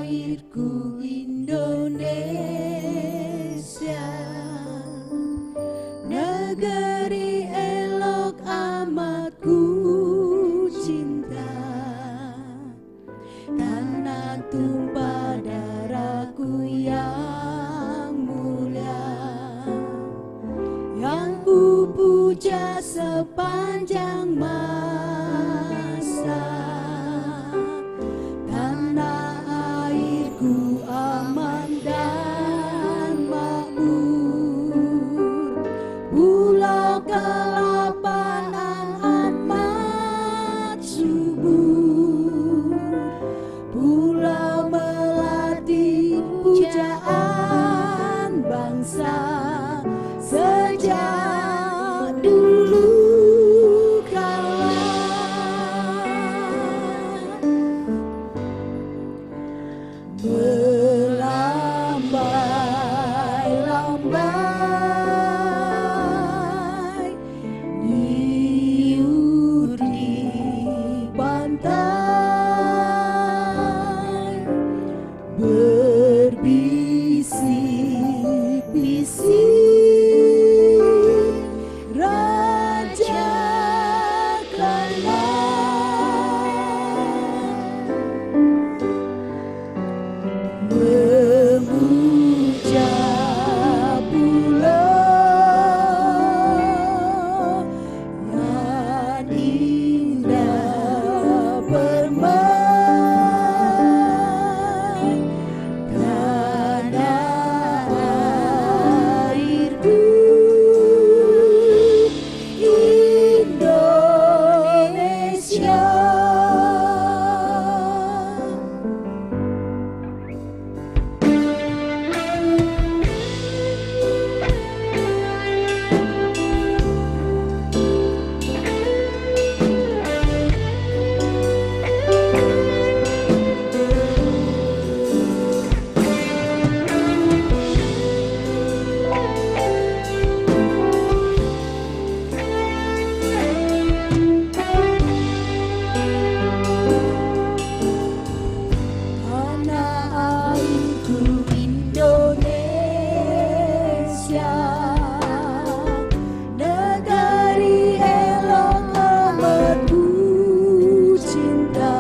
airku Indonesia, negeri elok amat ku cinta, tanah tumpah darahku yang mulia, yang ku puja sepanjang masa. Tanah airku aman dan makmur, Pulau Kelapanan amat subur, Pulau Melati pujaan bangsa sejak dulu kala. Melambai-lambai niur di pantai, berbisik-bisik raja Klana. Memuja pulau yang indah permai, tanah airku Indonesia. Tanah airku Indonesia, negeri elok amat ku cinta,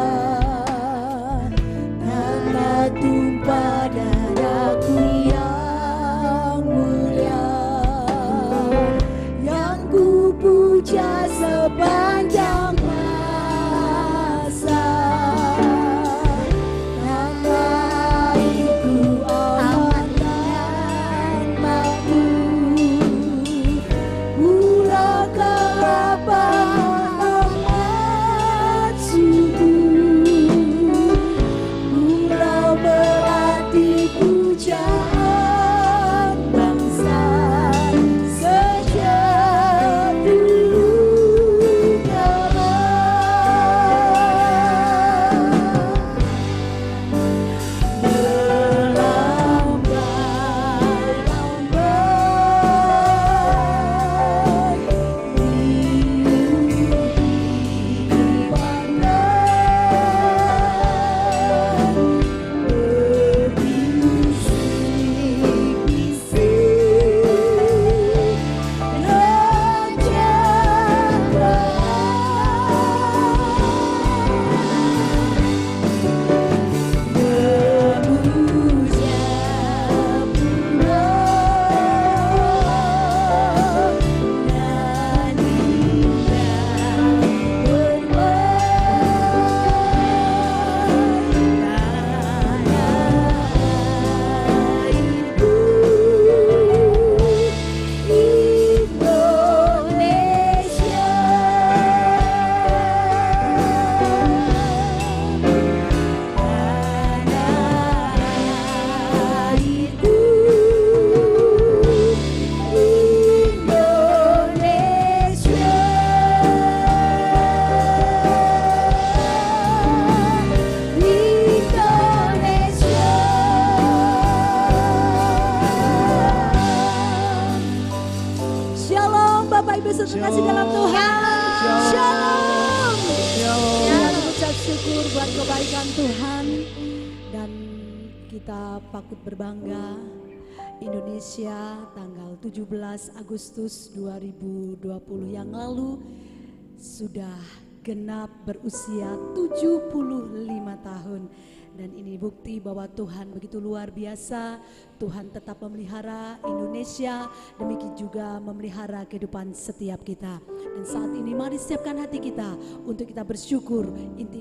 tanah tumpah darahku yang mulia, yang ku puja sepanjang masa. Tanah airku aman dan makmur, Pulau Kelapanan amat subur, Pulau Melati Dan kita patut berbangga, Indonesia tanggal 17 Agustus 2020 yang lalu sudah genap berusia 75 tahun. Dan ini bukti bahwa Tuhan begitu luar biasa. Tuhan tetap memelihara Indonesia, demikian juga memelihara kehidupan setiap kita. Dan saat ini mari siapkan hati kita untuk kita bersyukur,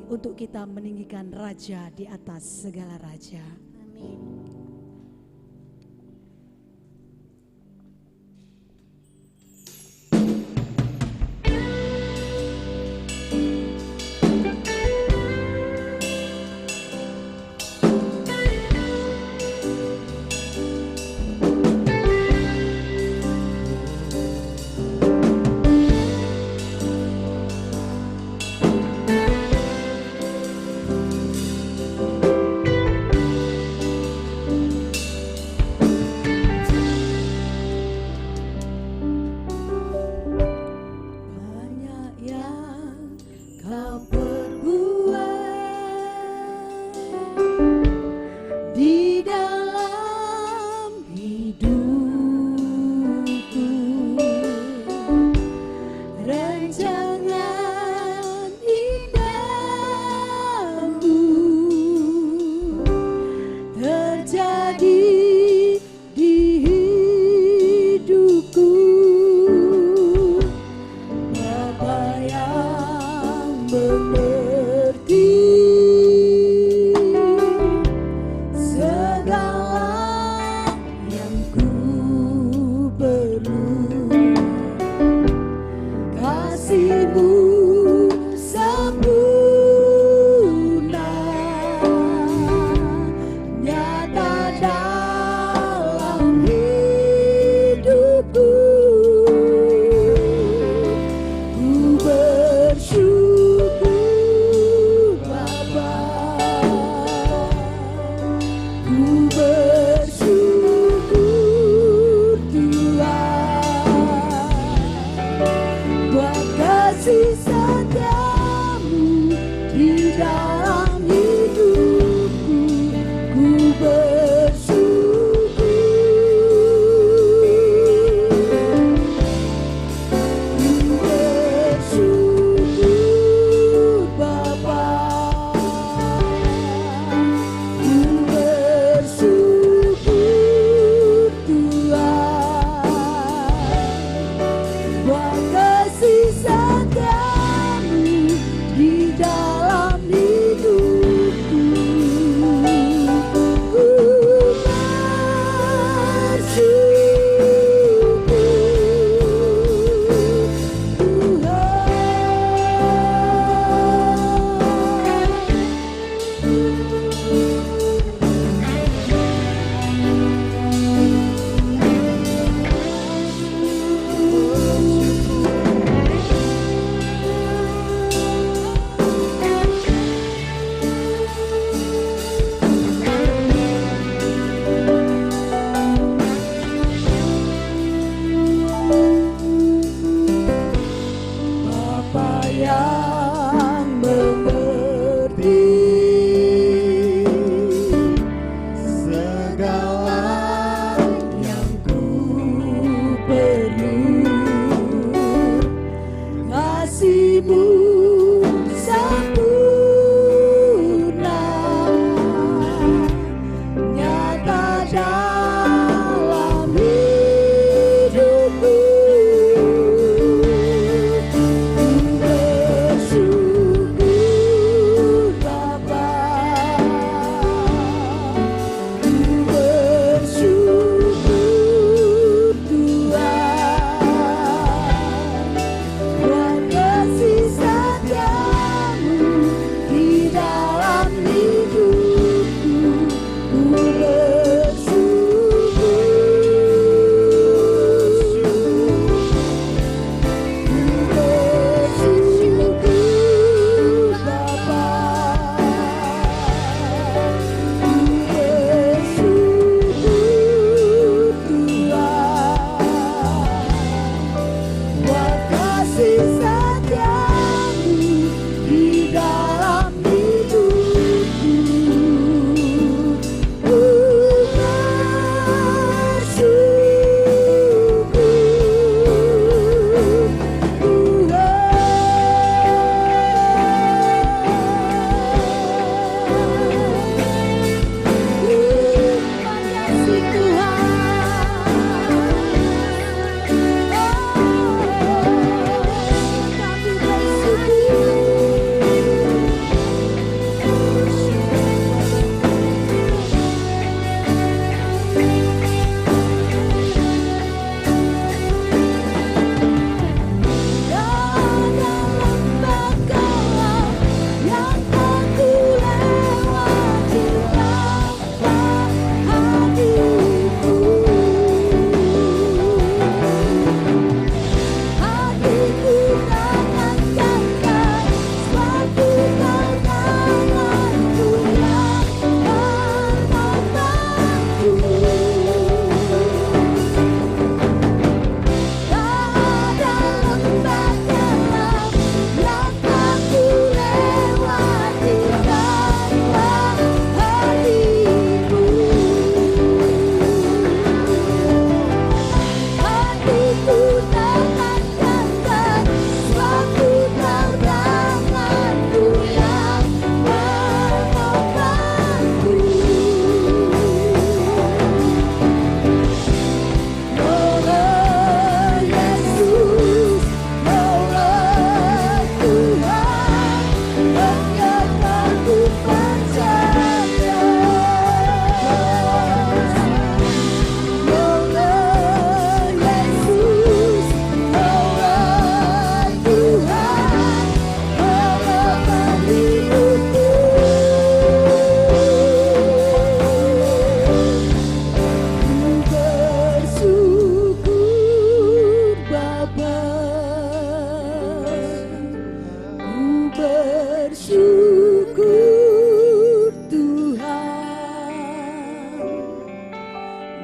untuk kita meninggikan Raja di atas segala raja. Amin.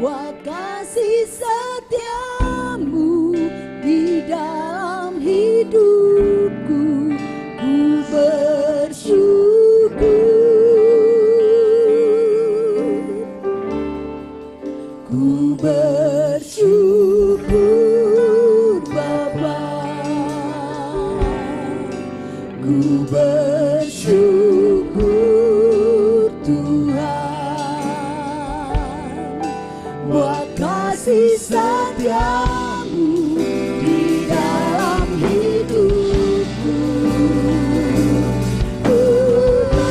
Buat kasih setiamu di dalam hidupku, ku bersyukur, ku bersyukur Bapa, ku bersyukur Tuhan, buat kasih setiamu di dalam hidupku. Ku bersyukur Bapa,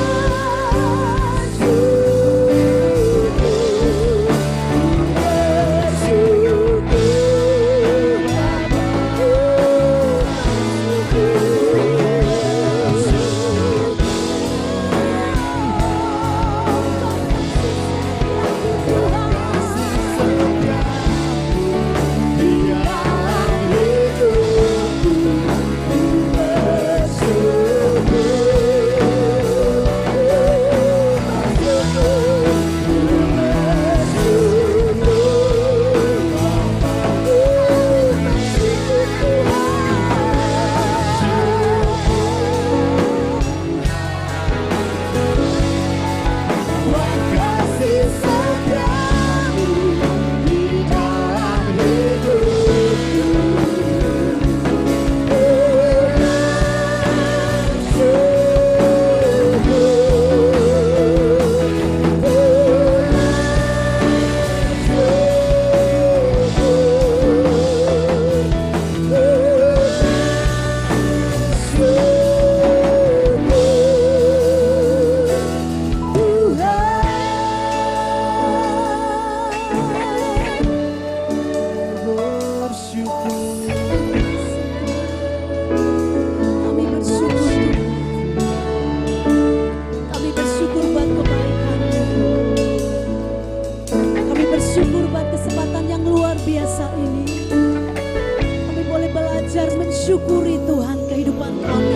mensyukuri Tuhan kehidupan kami.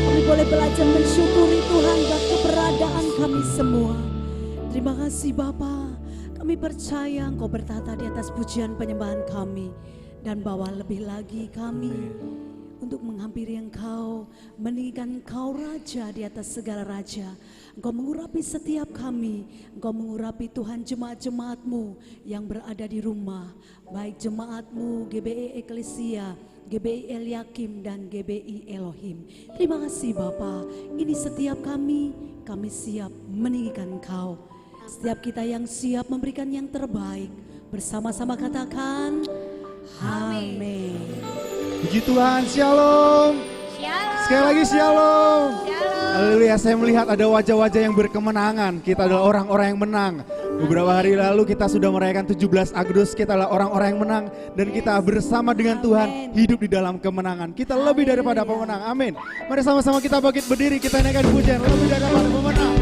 Kami boleh belajar mensyukuri Tuhan buat keberadaan kami semua. Terima kasih Bapa. Kami percaya Engkau bertata di atas pujian penyembahan kami. Dan bawa lebih lagi kami untuk menghampiri Engkau, meninggikan Engkau Raja di atas segala Raja. Engkau mengurapi setiap kami, Engkau mengurapi Tuhan jemaat-jemaat-Mu yang berada di rumah, baik jemaat-Mu GBI Eklesia, GBI Eliakim dan GBI Elohim. Terima kasih Bapa, ini setiap kami siap meninggikan Engkau. Setiap kita yang siap memberikan yang terbaik, bersama-sama katakan Amin. Puji Tuhan, Shalom. Shalom. Sekali lagi Shalom. Shalom. Haleluya, saya melihat ada wajah-wajah yang berkemenangan. Kita adalah orang-orang yang menang. Beberapa hari lalu kita sudah merayakan 17 Agustus, kita adalah orang-orang yang menang. Dan kita bersama dengan Tuhan hidup di dalam kemenangan. Kita lebih daripada pemenang, amin. Mari sama-sama kita bangkit berdiri, kita naikkan pujian lebih daripada pemenang.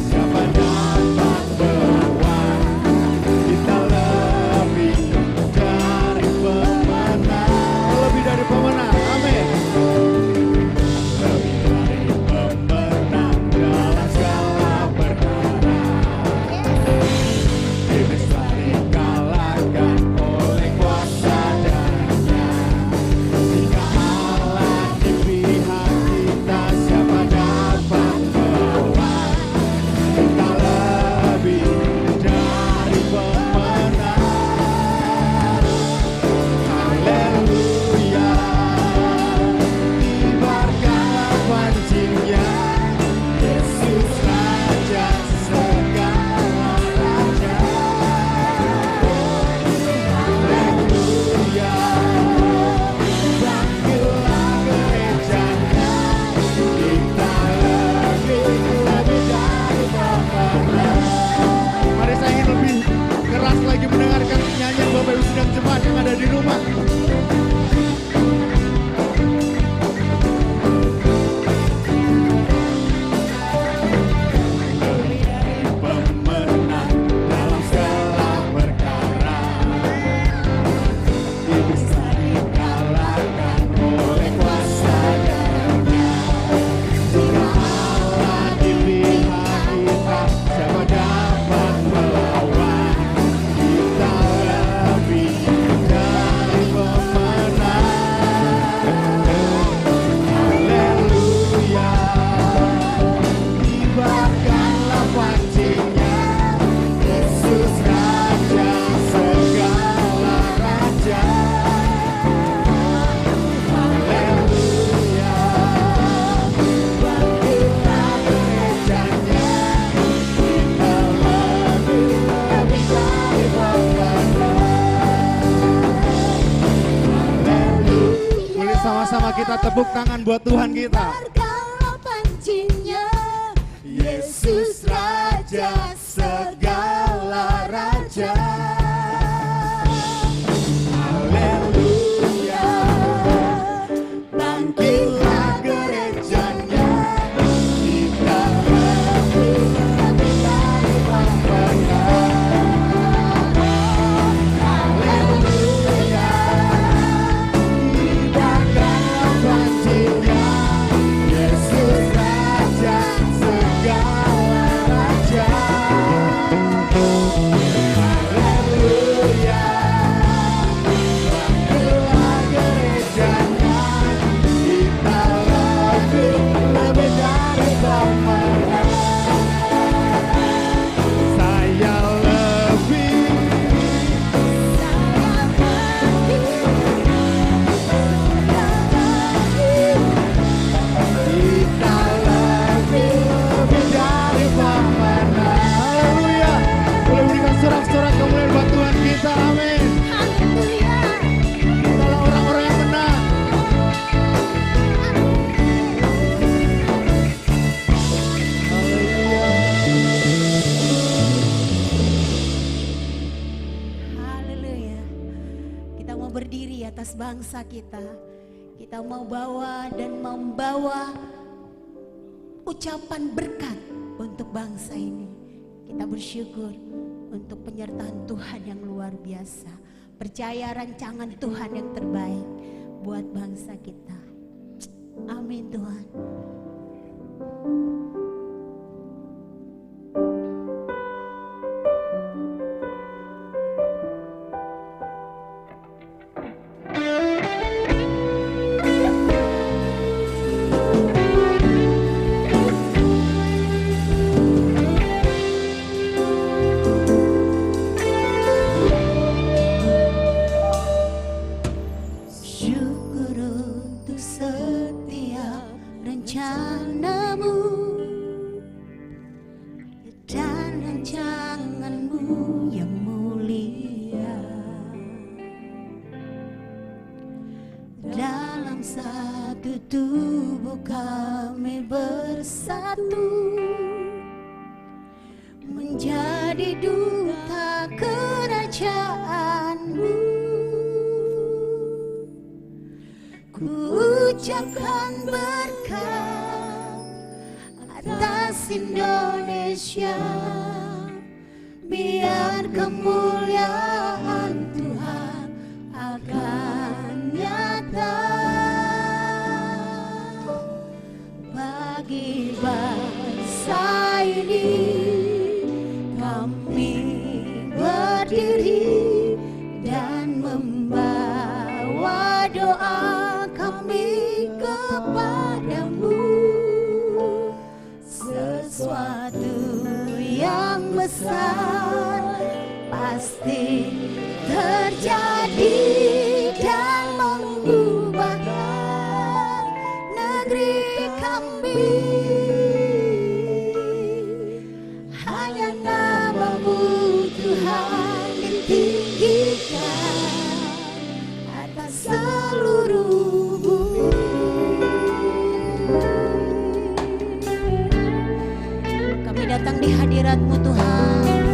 Siapa dapat Sama-sama kita tepuk tangan buat Tuhan kita. Berkala pancinya, Yesus Raja segala raja. Haleluya. Bangkitlah gerejanya, kita lebih dari Bapaknya. Haleluya. Hidupkan pancinya, Yesus Raja segala raja. Haleluya. Bangkitlah gerejanya, kita lebih dari Bapaknya. Saya lebih. Kita lebih dari Bapaknya. Haleluya. Boleh berikan sorak-sorak kemuliaan buat Tuhan kita. Amin. Kitalah orang-orang yang menang. Haleluya. Kita mau berdiri atas bangsa kita. Kita mau bawa dan membawa ucapan berkat untuk bangsa ini. Kita bersyukur untuk penyertaan Tuhan yang luar biasa. Percaya rancangan Tuhan yang terbaik buat bangsa kita. Amin Tuhan. Syukur untuk setiap rencanamu dan rancanganmu yang mulia. Dalam satu tubuh kami bersatu, menjadi duta kerajaanmu. Ku ucapkan berkat atas Indonesia, biar kemuliaan Tuhan akan nyata bagi bangsa ini. Kami berdiri dan membawa doa kami kepadamu. Sesuatu yang besar pasti terjadi dan mengubahkan negeri kami. Hanya namamu Tuhan ditinggikan atas seluruh bumi. Kami datang di hadirat-Mu Tuhan,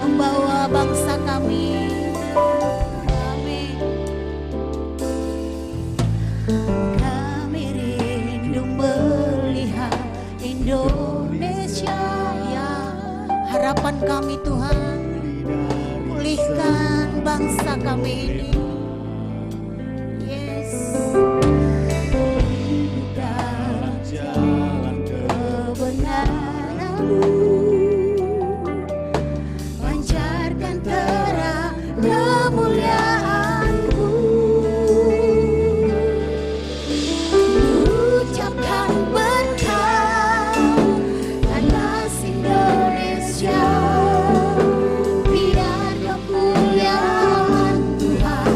membawa bangsa kami. Amin. Kami rindu melihat Indonesia yang harapan kami Tuhan. Pulihkan bangsa kami ini. Yes. Dalam jalan kebenaran-Mu, pancarkan terang kemuliaan-Mu. Ucapkan berkat atas Indonesia, biar kemuliaan Tuhan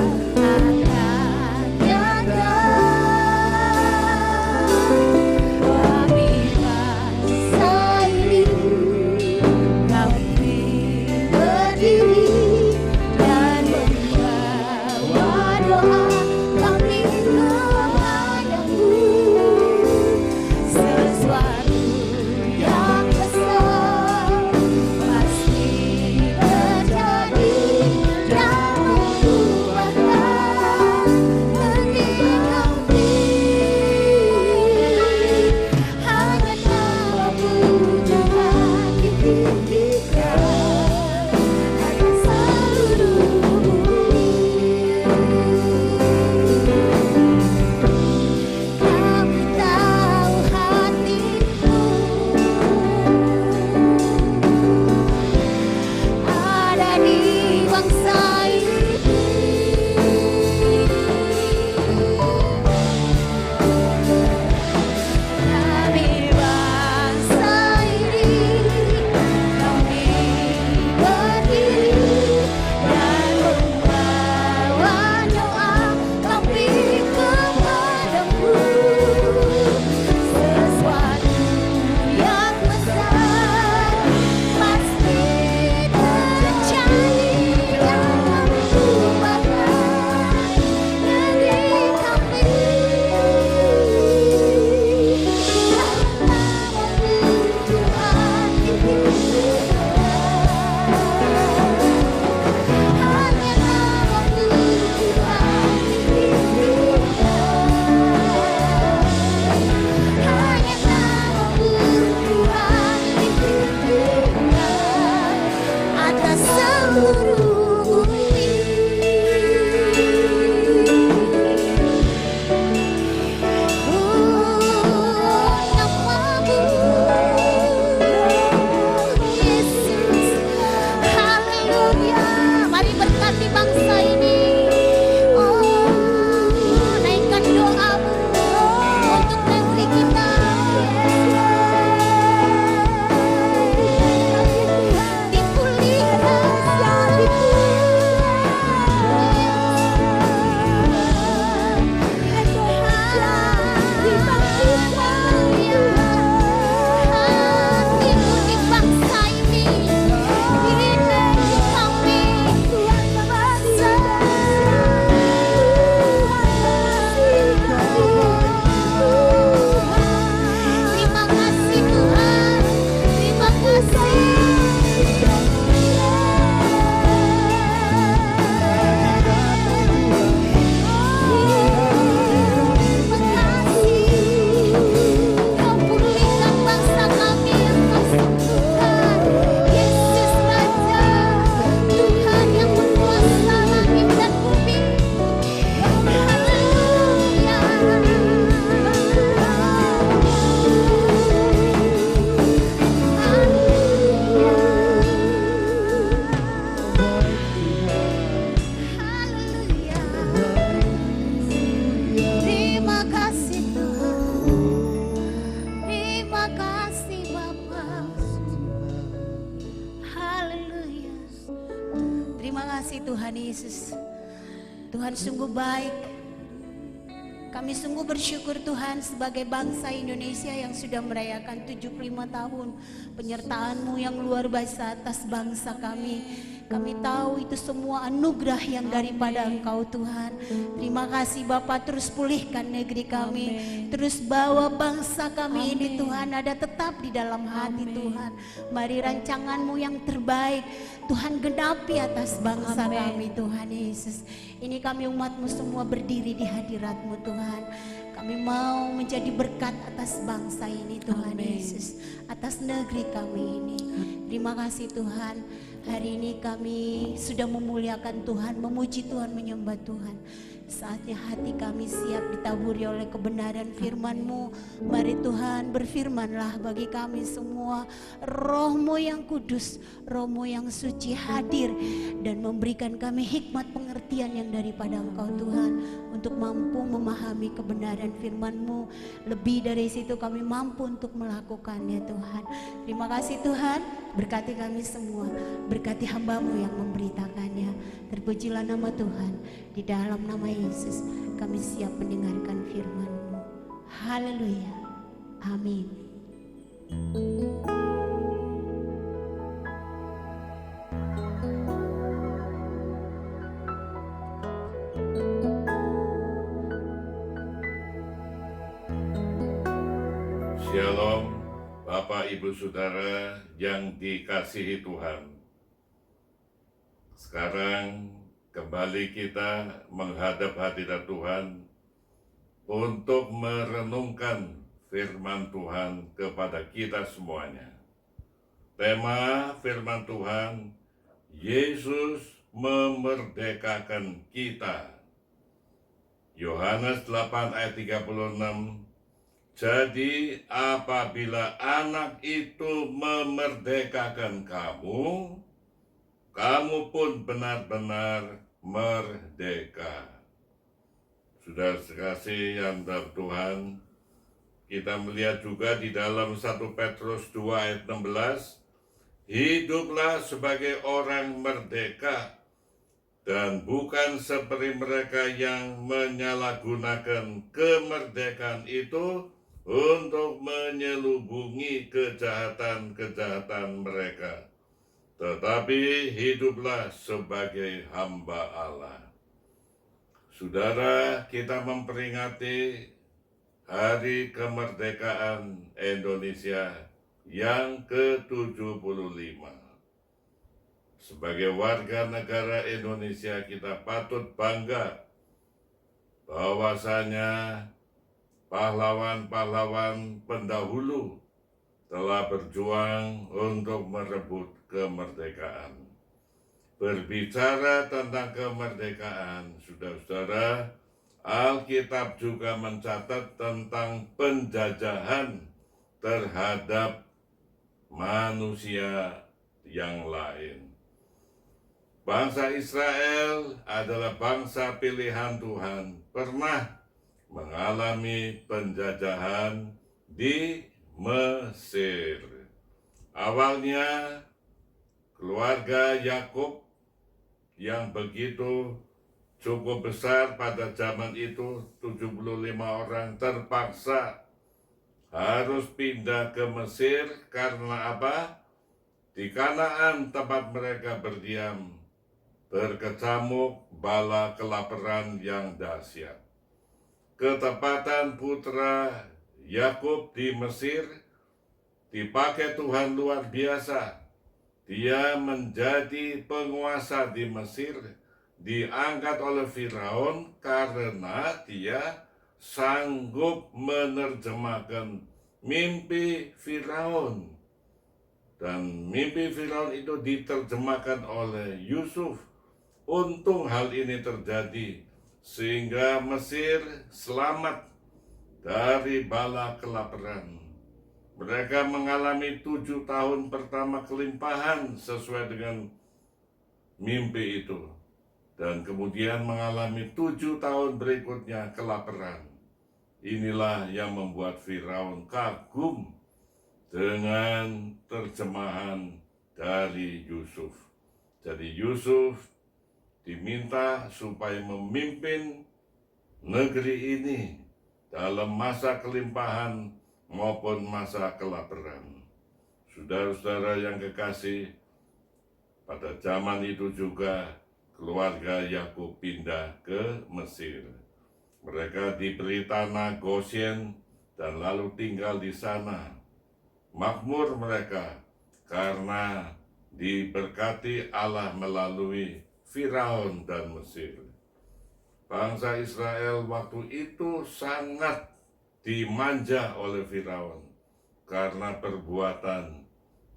kasih Tuhan Yesus. Tuhan sungguh baik. Kami sungguh bersyukur Tuhan sebagai bangsa Indonesia yang sudah merayakan 75 tahun penyertaan-Mu yang luar biasa atas bangsa kami. Kami tahu itu semua anugerah yang daripada Engkau Tuhan. Terima kasih Bapa, terus pulihkan negeri kami. Terus bawa bangsa kami ini Tuhan ada tetap di dalam hati Tuhan. Mari rancangan-Mu yang terbaik Tuhan genapi atas bangsa kami Tuhan Yesus. Ini kami umat-Mu semua berdiri di hadirat-Mu Tuhan. Kami mau menjadi berkat atas bangsa ini Tuhan Yesus. Atas negeri kami ini. Terima kasih Tuhan. Hari ini kami sudah memuliakan Tuhan, memuji Tuhan, menyembah Tuhan. Saatnya hati kami siap ditaburi oleh kebenaran firman-Mu. Mari Tuhan berfirmanlah bagi kami semua. Roh-Mu yang kudus, Roh-Mu yang suci hadir dan memberikan kami hikmat pengertian yang daripada Engkau Tuhan. Untuk mampu memahami kebenaran firman-Mu. Lebih dari situ kami mampu untuk melakukannya Tuhan. Terima kasih Tuhan, berkati kami semua. Berkati hamba-Mu yang memberitakannya. Terpujilah nama Tuhan. Di dalam nama Yesus kami siap mendengarkan firman-Mu. Haleluya. Amin. Shalom, Bapak Ibu Saudara yang dikasihi Tuhan. Sekarang kembali kita menghadap hadirat Tuhan untuk merenungkan firman Tuhan kepada kita semuanya. Tema firman Tuhan, Yesus memerdekakan kita. Yohanes 8 ayat 36. Jadi apabila anak itu memerdekakan kamu, kamu pun benar-benar merdeka. Sudah sekasih yang dalam Tuhan, kita melihat juga di dalam 1 Petrus 2 ayat 16, hiduplah sebagai orang merdeka dan bukan seperti mereka yang menyalahgunakan kemerdekaan itu untuk menyelubungi kejahatan-kejahatan mereka, tetapi hiduplah sebagai hamba Allah. Saudara, kita memperingati Hari Kemerdekaan Indonesia yang ke-75. Sebagai warga negara Indonesia, kita patut bangga bahwasanya pahlawan-pahlawan pendahulu telah berjuang untuk merebut kemerdekaan. Berbicara tentang kemerdekaan, saudara-saudara, Alkitab juga mencatat tentang penjajahan terhadap manusia yang lain. Bangsa Israel adalah bangsa pilihan Tuhan, pernah mengalami penjajahan di Mesir. Awalnya keluarga Yakub yang begitu cukup besar pada zaman itu, 75 orang terpaksa harus pindah ke Mesir karena apa? Di Kanaan tempat mereka berdiam berkecamuk bala kelaparan yang dahsyat. Ketepatan putra Yakub di Mesir dipakai Tuhan luar biasa. Dia menjadi penguasa di Mesir, diangkat oleh Firaun karena dia sanggup menerjemahkan mimpi Firaun. Dan mimpi Firaun itu diterjemahkan oleh Yusuf. Untung hal ini terjadi sehingga Mesir selamat dari bala kelaparan. Mereka mengalami 7 tahun pertama kelimpahan sesuai dengan mimpi itu. Dan kemudian mengalami 7 tahun berikutnya kelaparan. Inilah yang membuat Firaun kagum dengan terjemahan dari Yusuf. Jadi Yusuf diminta supaya memimpin negeri ini dalam masa kelimpahan maupun masa kelaparan. Saudara-saudara yang kekasih, pada zaman itu juga keluarga Yakub pindah ke Mesir. Mereka diberi tanah Goshen dan lalu tinggal di sana. Makmur mereka karena diberkati Allah melalui Firaun dan Mesir. Bangsa Israel waktu itu sangat dimanja oleh Firaun karena perbuatan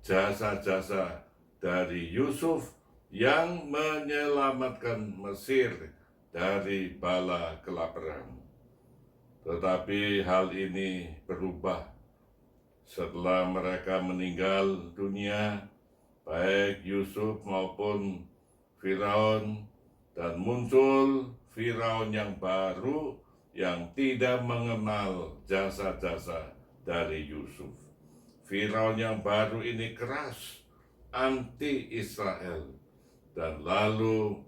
jasa-jasa dari Yusuf yang menyelamatkan Mesir dari bala kelaparan. Tetapi hal ini berubah setelah mereka meninggal dunia, baik Yusuf maupun Firaun, dan muncul Firaun yang baru yang tidak mengenal jasa-jasa dari Yusuf. Firaun yang baru ini keras, anti-Israel, dan lalu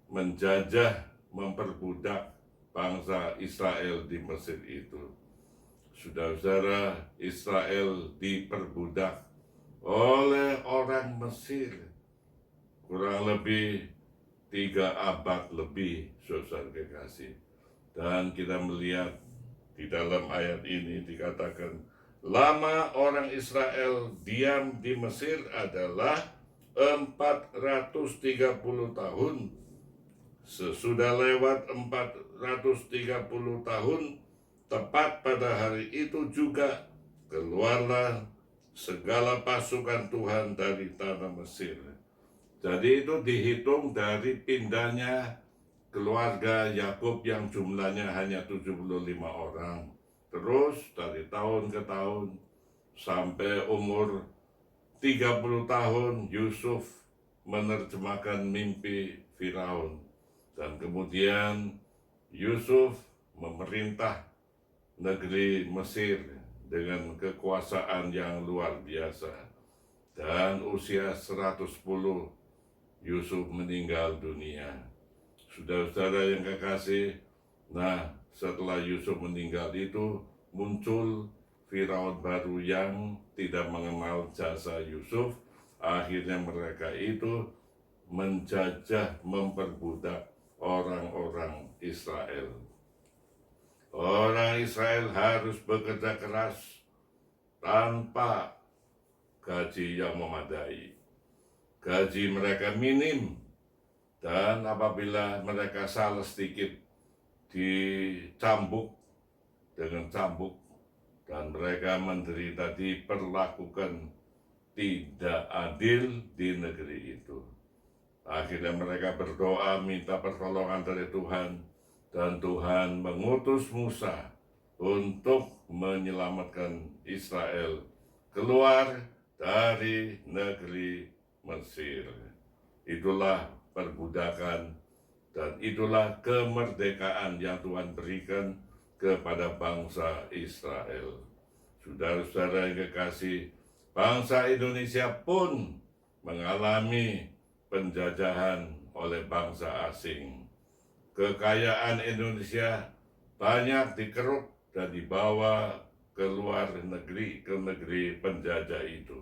menjajah, memperbudak bangsa Israel di Mesir itu. Saudara-saudara, Israel diperbudak oleh orang Mesir kurang lebih 3 abad lebih, saudara kekasih. Dan kita melihat di dalam ayat ini dikatakan, lama orang Israel diam di Mesir adalah 430 tahun. Sesudah lewat 430 tahun, tepat pada hari itu juga keluarlah segala pasukan Tuhan dari tanah Mesir. Jadi itu dihitung dari pindahnya keluarga Yakub yang jumlahnya hanya 75 orang. Terus dari tahun ke tahun sampai umur 30 tahun Yusuf menerjemahkan mimpi Firaun. Dan kemudian Yusuf memerintah negeri Mesir dengan kekuasaan yang luar biasa. Dan usia 110 Yusuf meninggal dunia. Saudara-saudara yang kekasih, setelah Yusuf meninggal itu muncul Firaun baru yang tidak mengenal jasa Yusuf. Akhirnya mereka itu menjajah, memperbudak orang-orang Israel. Orang Israel harus bekerja keras tanpa gaji yang memadai. Gaji mereka minim, dan apabila mereka salah sedikit dicambuk dengan cambuk, dan mereka menderita diperlakukan tidak adil di negeri itu. Akhirnya mereka berdoa minta pertolongan dari Tuhan, dan Tuhan mengutus Musa untuk menyelamatkan Israel keluar dari negeri Mesir. Itulah perbudakan dan itulah kemerdekaan yang Tuhan berikan kepada bangsa Israel. Saudara-saudara yang kekasih, bangsa Indonesia pun mengalami penjajahan oleh bangsa asing. Kekayaan Indonesia banyak dikeruk dan dibawa ke luar negeri, ke negeri penjajah itu.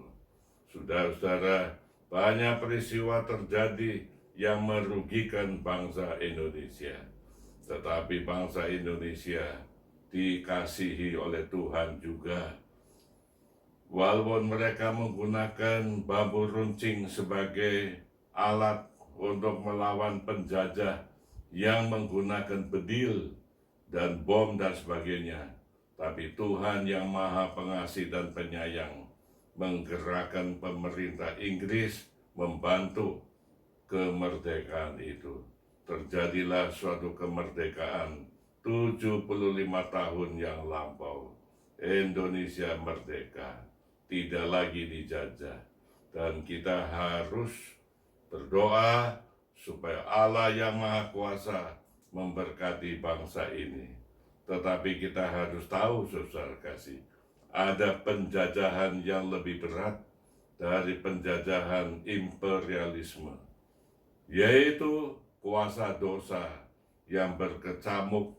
Saudara-saudara, banyak peristiwa terjadi yang merugikan bangsa Indonesia. Tetapi bangsa Indonesia dikasihi oleh Tuhan juga. Walaupun mereka menggunakan bambu runcing sebagai alat untuk melawan penjajah yang menggunakan bedil dan bom dan sebagainya, tapi Tuhan yang Maha Pengasih dan Penyayang menggerakkan pemerintah Inggris membantu kemerdekaan itu. Terjadilah suatu kemerdekaan 75 tahun yang lampau. Indonesia merdeka, tidak lagi dijajah. Dan kita harus berdoa supaya Allah yang Maha Kuasa memberkati bangsa ini. Tetapi kita harus tahu, saudara kasih, ada penjajahan yang lebih berat dari penjajahan imperialisme, yaitu kuasa dosa yang berkecamuk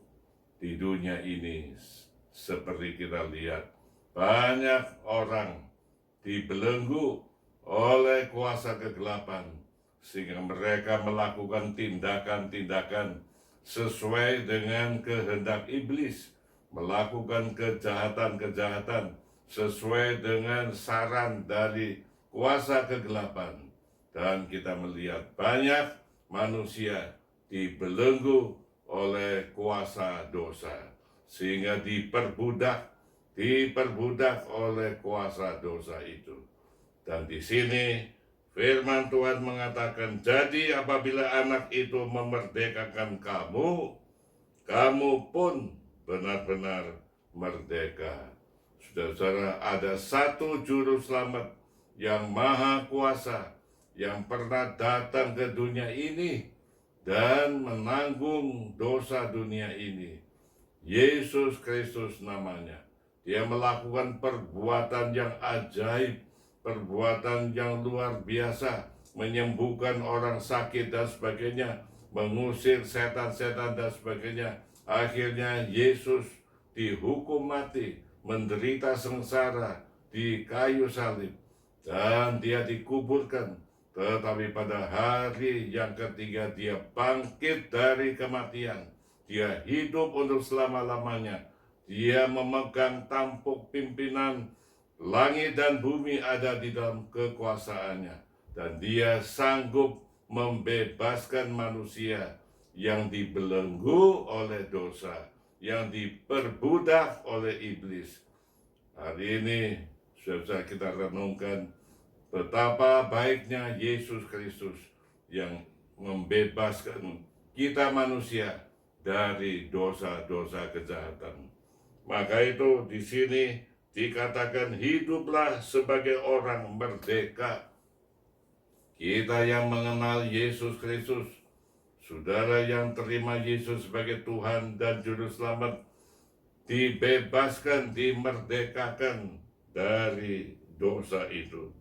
di dunia ini. Seperti kita lihat, banyak orang dibelenggu oleh kuasa kegelapan, sehingga mereka melakukan tindakan-tindakan sesuai dengan kehendak iblis, melakukan kejahatan-kejahatan sesuai dengan saran dari kuasa kegelapan. Dan kita melihat banyak manusia dibelenggu oleh kuasa dosa, sehingga diperbudak oleh kuasa dosa itu. Dan di sini firman Tuhan mengatakan, jadi apabila anak itu memerdekakan kamu, kamu pun benar-benar merdeka. Saudara-saudara, ada satu juru selamat yang maha kuasa, yang pernah datang ke dunia ini dan menanggung dosa dunia ini. Yesus Kristus namanya. Dia melakukan perbuatan yang ajaib, perbuatan yang luar biasa, menyembuhkan orang sakit dan sebagainya, mengusir setan-setan dan sebagainya. Akhirnya Yesus dihukum mati, menderita sengsara di kayu salib, dan dia dikuburkan. Tetapi pada hari yang ketiga dia bangkit dari kematian. Dia hidup untuk selama-lamanya. Dia memegang tampuk pimpinan, langit dan bumi ada di dalam kekuasaannya. Dan dia sanggup membebaskan manusia yang dibelenggu oleh dosa, yang diperbudak oleh iblis. Hari ini sudah kita renungkan betapa baiknya Yesus Kristus yang membebaskan kita manusia dari dosa-dosa kejahatan. Maka itu di sini dikatakan hiduplah sebagai orang merdeka. Kita yang mengenal Yesus Kristus, saudara yang terima Yesus sebagai Tuhan dan Juru Selamat, dibebaskan, dimerdekakan dari dosa itu.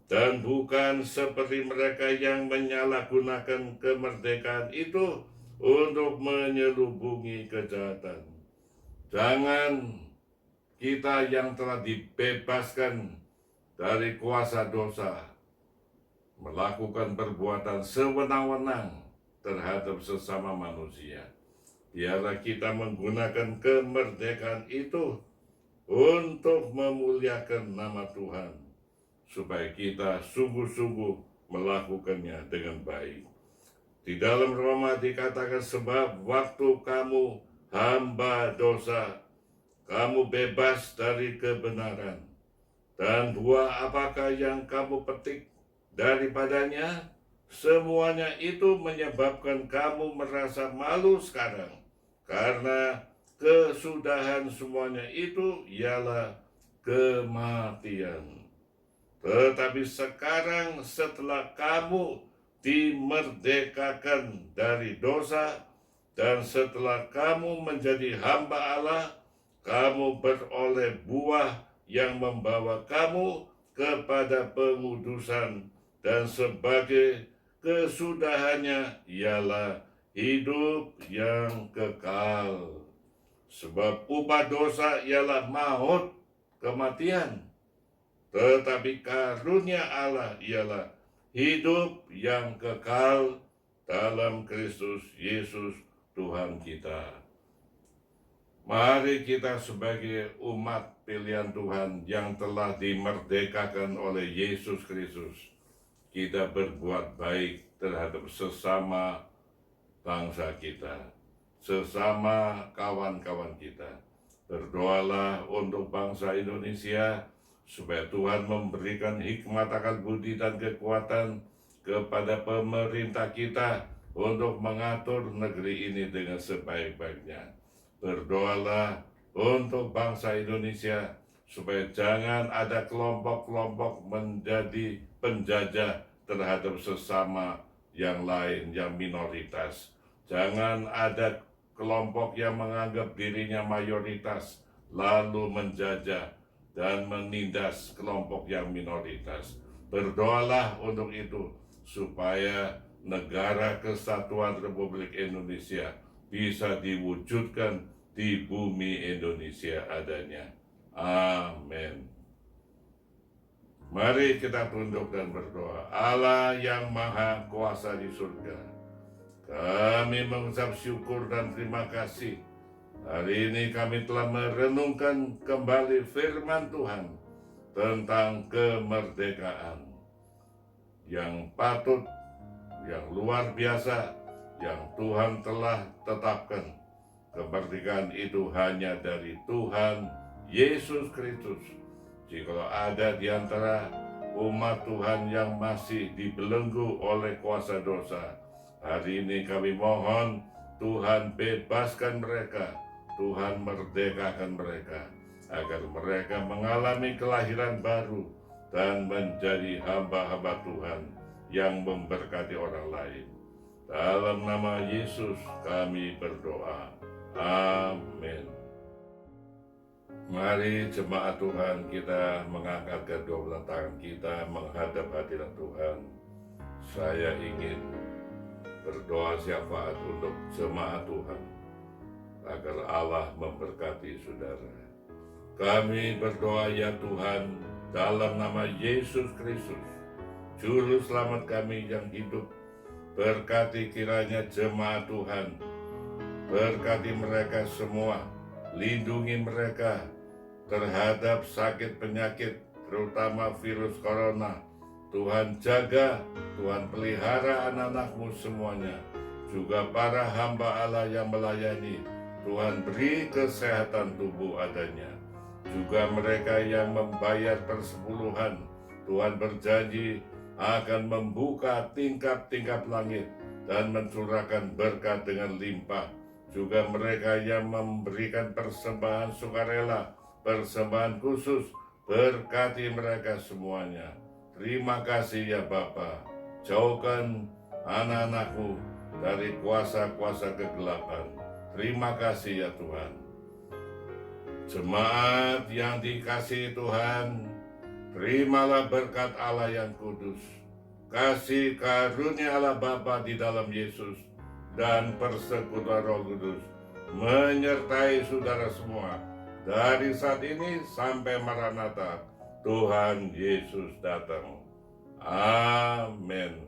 Dan bukan seperti mereka yang menyalahgunakan kemerdekaan itu untuk menyelubungi kejahatan. Jangan kita yang telah dibebaskan dari kuasa dosa melakukan perbuatan sewenang-wenang terhadap sesama manusia. Biarlah kita menggunakan kemerdekaan itu untuk memuliakan nama Tuhan, supaya kita sungguh-sungguh melakukannya dengan baik. Di dalam Roma dikatakan, sebab waktu kamu hamba dosa, kamu bebas dari kebenaran. Dan buah apakah yang kamu petik daripadanya? Semuanya itu menyebabkan kamu merasa malu sekarang. Karena kesudahan semuanya itu ialah kematian. Tetapi sekarang setelah kamu dimerdekakan dari dosa, dan setelah kamu menjadi hamba Allah, kamu beroleh buah yang membawa kamu kepada pengudusan, dan sebagai kesudahannya ialah hidup yang kekal. Sebab upah dosa ialah maut, kematian. Tetapi karunia Allah ialah hidup yang kekal dalam Kristus Yesus Tuhan kita. Mari kita sebagai umat pilihan Tuhan yang telah dimerdekakan oleh Yesus Kristus, kita berbuat baik terhadap sesama bangsa kita, sesama kawan-kawan kita. Berdoalah untuk bangsa Indonesia, supaya Tuhan memberikan hikmat, akal budi, dan kekuatan kepada pemerintah kita untuk mengatur negeri ini dengan sebaik-baiknya. Berdoalah untuk bangsa Indonesia, supaya jangan ada kelompok-kelompok menjadi penjajah terhadap sesama yang lain, yang minoritas. Jangan ada kelompok yang menganggap dirinya mayoritas, lalu menjajah dan menindas kelompok yang minoritas. Berdoalah untuk itu, supaya negara kesatuan Republik Indonesia bisa diwujudkan di bumi Indonesia adanya. Amin. Mari kita tunduk dan berdoa. Allah yang maha kuasa di surga, kami mengucap syukur dan terima kasih. Hari ini kami telah merenungkan kembali firman Tuhan tentang kemerdekaan yang patut, yang luar biasa, yang Tuhan telah tetapkan. Kemerdekaan itu hanya dari Tuhan Yesus Kristus. Jika ada di antara umat Tuhan yang masih dibelenggu oleh kuasa dosa, hari ini kami mohon Tuhan bebaskan mereka, Tuhan merdekakan mereka, agar mereka mengalami kelahiran baru dan menjadi hamba-hamba Tuhan yang memberkati orang lain. Dalam nama Yesus kami berdoa. Amin. Mari jemaat Tuhan, kita mengangkat kedua belah tangan kita menghadap hadirat Tuhan. Saya ingin berdoa syafaat untuk jemaat Tuhan, agar Allah memberkati saudara. Kami berdoa ya Tuhan, dalam nama Yesus Kristus, Juru Selamat kami yang hidup, berkati kiranya jemaat Tuhan, berkati mereka semua, lindungi mereka terhadap sakit penyakit, terutama virus corona. Tuhan jaga, Tuhan pelihara anak-anak-Mu semuanya, juga para hamba Allah yang melayani. Tuhan beri kesehatan tubuh adanya, juga mereka yang membayar persepuluhan. Tuhan berjanji akan membuka tingkap-tingkap langit dan mencurahkan berkat dengan limpah. Juga mereka yang memberikan persembahan sukarela, persembahan khusus, berkati mereka semuanya. Terima kasih ya Bapa, jauhkan anak-anak-Mu dari kuasa-kuasa kegelapan. Terima kasih ya Tuhan. Jemaat yang dikasihi Tuhan, terimalah berkat Allah yang kudus, kasih karunia Allah Bapa di dalam Yesus, dan persekutuan Roh Kudus menyertai saudara semua dari saat ini sampai Maranatha, Tuhan Yesus datang. Amin.